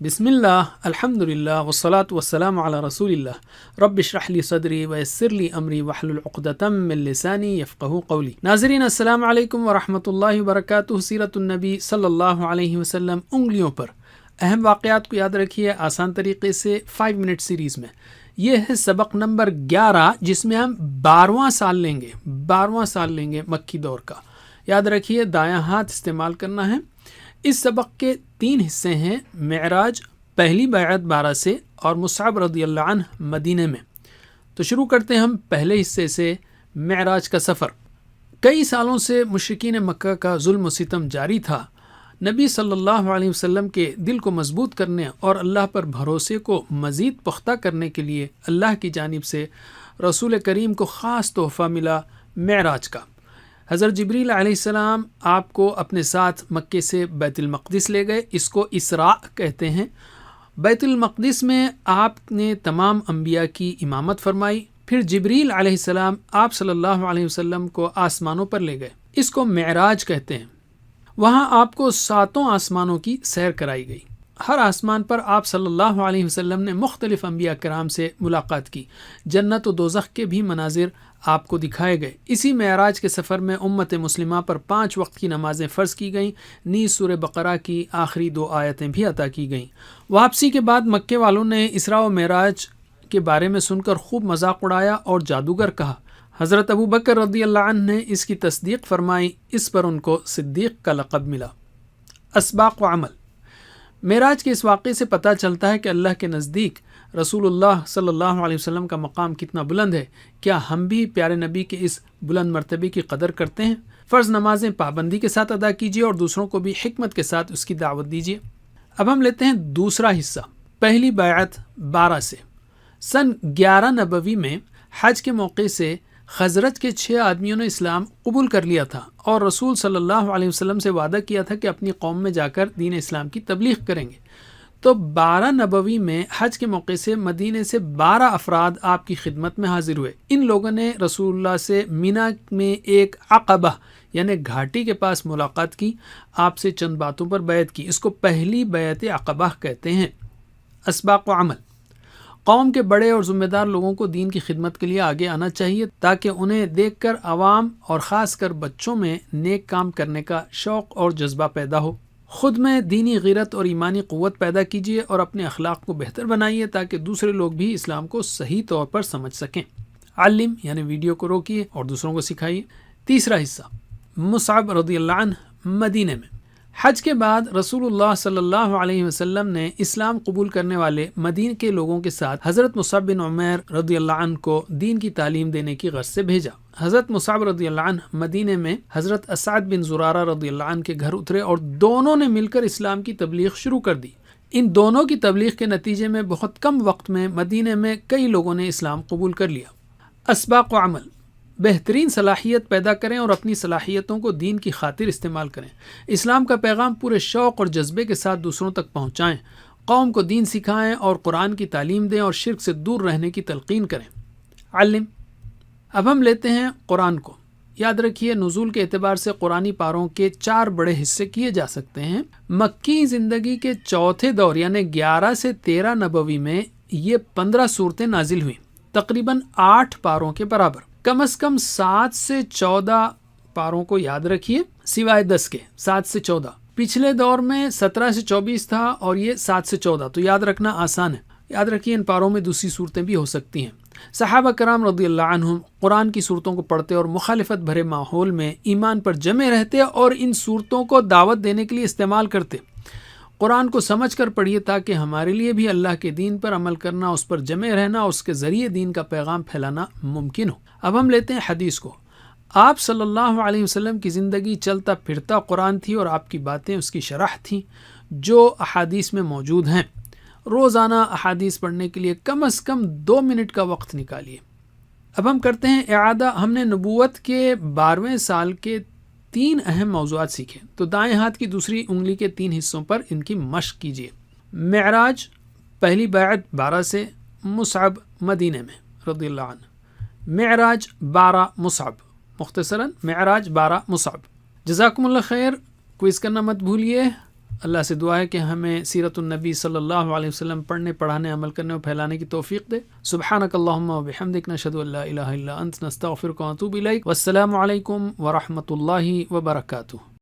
بسم اللہ الحمد للہ والصلاة والسلام علی رسول اللہ رب اشرح لی صدری ویسر لی امری واحلل عقدۃ من لسانی یفقہوا قولی۔ ناظرین السلام علیکم ورحمۃ اللہ وبرکاتہ۔ سیرت النبی صلی اللہ علیہ وسلم انگلیوں پر اہم واقعات کو یاد رکھیے آسان طریقے سے 5 منٹ سیریز میں۔ یہ ہے سبق نمبر 11 جس میں ہم 12واں سال لیں گے مکی دور کا۔ یاد رکھیے دایاں ہاتھ استعمال کرنا ہے۔ اس سبق کے 3 حصے ہیں، معراج، پہلی بیعت 12 سے، اور مصعب رضی اللہ عنہ مدینے میں۔ تو شروع کرتے ہیں ہم پہلے حصے سے، معراج کا سفر۔ کئی سالوں سے مشرکین مکہ کا ظلم و ستم جاری تھا۔ نبی صلی اللہ علیہ وسلم کے دل کو مضبوط کرنے اور اللہ پر بھروسے کو مزید پختہ کرنے کے لیے اللہ کی جانب سے رسول کریم کو خاص تحفہ ملا، معراج کا۔ حضرت جبریل علیہ السلام آپ کو اپنے ساتھ مکے سے بیت المقدس لے گئے، اس کو اسراء کہتے ہیں۔ بیت المقدس میں آپ نے تمام انبیاء کی امامت فرمائی۔ پھر جبریل علیہ السلام آپ صلی اللہ علیہ وسلم کو آسمانوں پر لے گئے، اس کو معراج کہتے ہیں۔ وہاں آپ کو 7 آسمانوں کی سیر کرائی گئی۔ ہر آسمان پر آپ صلی اللہ علیہ وسلم نے مختلف انبیاء کرام سے ملاقات کی۔ جنت و دوزخ کے بھی مناظر آپ کو دکھائے گئے۔ اسی معراج کے سفر میں امت مسلمہ پر 5 وقت کی نمازیں فرض کی گئیں، نیز سورہ بقرہ کی آخری 2 آیتیں بھی عطا کی گئیں۔ واپسی کے بعد مکے والوں نے اسراء و معراج کے بارے میں سن کر خوب مذاق اڑایا اور جادوگر کہا۔ حضرت ابو بکر رضی اللہ عنہ نے اس کی تصدیق فرمائی، اس پر ان کو صدیق کا لقب ملا۔ اسباق و عمل۔ معراج کے اس واقعے سے پتہ چلتا ہے کہ اللہ کے نزدیک رسول اللہ صلی اللہ علیہ وسلم کا مقام کتنا بلند ہے۔ کیا ہم بھی پیارے نبی کے اس بلند مرتبے کی قدر کرتے ہیں؟ فرض نمازیں پابندی کے ساتھ ادا کیجیے اور دوسروں کو بھی حکمت کے ساتھ اس کی دعوت دیجیے۔ اب ہم لیتے ہیں دوسرا حصہ، پہلی بیعت 12 سے۔ سن 11 نبوی میں حج کے موقع سے خزرج کے 6 آدمیوں نے اسلام قبول کر لیا تھا اور رسول صلی اللہ علیہ وسلم سے وعدہ کیا تھا کہ اپنی قوم میں جا کر دین اسلام کی تبلیغ کریں گے۔ تو 12 نبوی میں حج کے موقع سے مدینے سے 12 افراد آپ کی خدمت میں حاضر ہوئے۔ ان لوگوں نے رسول اللہ سے مینا میں ایک عقبہ یعنی گھاٹی کے پاس ملاقات کی، آپ سے چند باتوں پر بیعت کی۔ اس کو پہلی بیعت عقبہ کہتے ہیں۔ اسباق و عمل۔ قوم کے بڑے اور ذمہ دار لوگوں کو دین کی خدمت کے لیے آگے آنا چاہیے تاکہ انہیں دیکھ کر عوام اور خاص کر بچوں میں نیک کام کرنے کا شوق اور جذبہ پیدا ہو۔ خود میں دینی غیرت اور ایمانی قوت پیدا کیجیے اور اپنے اخلاق کو بہتر بنائیے تاکہ دوسرے لوگ بھی اسلام کو صحیح طور پر سمجھ سکیں۔ علم یعنی ویڈیو کو روکیے اور دوسروں کو سکھائیے۔ تیسرا حصہ، مصعب رضی اللہ عنہ مدینے میں۔ حج کے بعد رسول اللہ صلی اللہ علیہ وسلم نے اسلام قبول کرنے والے مدینہ کے لوگوں کے ساتھ حضرت مصعب بن عمیر رضی اللہ عنہ کو دین کی تعلیم دینے کی غرض سے بھیجا۔ حضرت مصعب رضی اللہ عنہ مدینے میں حضرت اسعد بن زرارہ رضی اللہ عنہ کے گھر اترے اور دونوں نے مل کر اسلام کی تبلیغ شروع کر دی۔ ان دونوں کی تبلیغ کے نتیجے میں بہت کم وقت میں مدینے میں کئی لوگوں نے اسلام قبول کر لیا۔ اسباق و عمل۔ بہترین صلاحیت پیدا کریں اور اپنی صلاحیتوں کو دین کی خاطر استعمال کریں۔ اسلام کا پیغام پورے شوق اور جذبے کے ساتھ دوسروں تک پہنچائیں۔ قوم کو دین سکھائیں اور قرآن کی تعلیم دیں اور شرک سے دور رہنے کی تلقین کریں۔ علم۔ اب ہم لیتے ہیں قرآن کو۔ یاد رکھیے نزول کے اعتبار سے قرآنی پاروں کے 4 بڑے حصے کیے جا سکتے ہیں۔ مکی زندگی کے چوتھے دور یعنی 11 سے 13 نبوی میں یہ 15 صورتیں نازل ہوئیں، تقریباً 8 پاروں کے برابر۔ کم از کم 7 سے 14 پاروں کو یاد رکھیے، سوائے 10 کے، 7 سے 14۔ پچھلے دور میں 17 سے 24 تھا اور یہ 7 سے 14، تو یاد رکھنا آسان ہے۔ یاد رکھیے ان پاروں میں دوسری صورتیں بھی ہو سکتی ہیں۔ صحابہ کرام رضی اللہ عنہم قرآن کی صورتوں کو پڑھتے اور مخالفت بھرے ماحول میں ایمان پر جمے رہتے اور ان صورتوں کو دعوت دینے کے لیے استعمال کرتے۔ قرآن کو سمجھ کر پڑھیے تاکہ ہمارے لیے بھی اللہ کے دین پر عمل کرنا، اس پر جمے رہنا اور اس کے ذریعے دین کا پیغام پھیلانا ممکن ہو۔ اب ہم لیتے ہیں حدیث کو۔ آپ صلی اللہ علیہ وسلم کی زندگی چلتا پھرتا قرآن تھی اور آپ کی باتیں اس کی شرح تھیں جو احادیث میں موجود ہیں۔ روزانہ احادیث پڑھنے کے لیے کم از کم 2 منٹ کا وقت نکالیے۔ اب ہم کرتے ہیں اعادہ۔ ہم نے نبوت کے 12ویں سال کے 3 اہم موضوعات سیکھے، تو دائیں ہاتھ کی دوسری انگلی کے 3 حصوں پر ان کی مشق کیجیے۔ معراج، پہلی بیعت 12 سے، مصعب مدینے میں رضی اللہ عنہ۔ معراج 12 مصعب، مختصراً معراج 12 مصعب۔ جزاکم اللہ خیر۔ کوئز کرنا مت بھولیے۔ اللہ سے دعا ہے کہ ہمیں سیرت النبی صلی اللہ علیہ وسلم پڑھنے، پڑھانے، عمل کرنے اور پھیلانے کی توفیق دے۔ سبحانک اللہم و بحمدک، نشہد ان لا الہ الا انت، نستغفرک و نتوب الیک۔ والسلام علیکم ورحمۃ اللہ وبرکاتہ۔